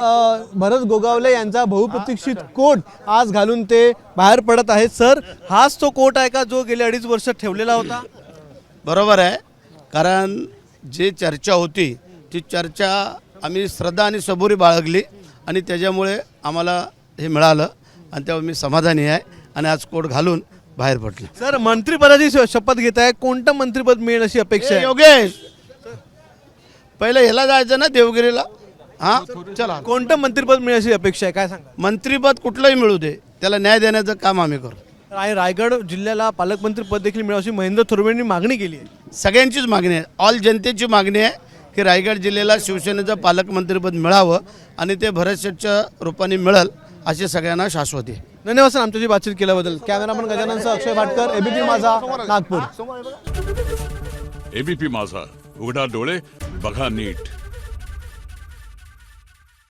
भरत गोगावले यांचा बहुप्रतीक्षित कोट आज घालून ते बाहेर पडत आहेत। सर, हाच तो कोट आहे का जो गेले 2.5 वर्ष ठेवलेला होता? बरोबर आहे, कारण जी चर्चा होती ती चर्चा आम्ही श्रद्धा आणि सबुरी बाळगली आणि त्याच्यामुळे आम्हाला हे मिळालं आणि त्यामुळे मी समाधानी आहे आणि आज कोट घालून बाहेर पडले। सर, मंत्रिपदाची शपथ घेत आहे, कोणतं मंत्रिपद मिळेल अशी अपेक्षा आहे? योगेश, पहिले ह्याला जायचं ना देवगिरीला। हां, चला, कोणतं मंत्रिपद मिळेल अशी अपेक्षा आहे, काय सांगा? मंत्रिपद कुठलंही मिळू दे, त्याला न्याय देण्याचं काम आम्ही करू। आणि रायगड जिल्ह्याला पालकमंत्री पद देखील मिळावं अशी महेंद्र थोरवेंनी मागणी केली आहे। सगळ्यांचीच मागणी आहे, ऑल जनतेची मागणी आहे की रायगड जिल्ह्याला शिवसेनेचं पालकमंत्रीपद मिळावं आणि ते भरत शेठच्या रूपाने मिळेल अशी सगळ्यांना शाश्वती आहे। धन्यवाद सर, आमच्याशी बातचीत केल्याबद्दल। कॅमेरामन गजाननसह अक्षय भाटकर, एबीपी माझा, नागपूर। एबीपी माझा, उघडा डोळे बघा नीट।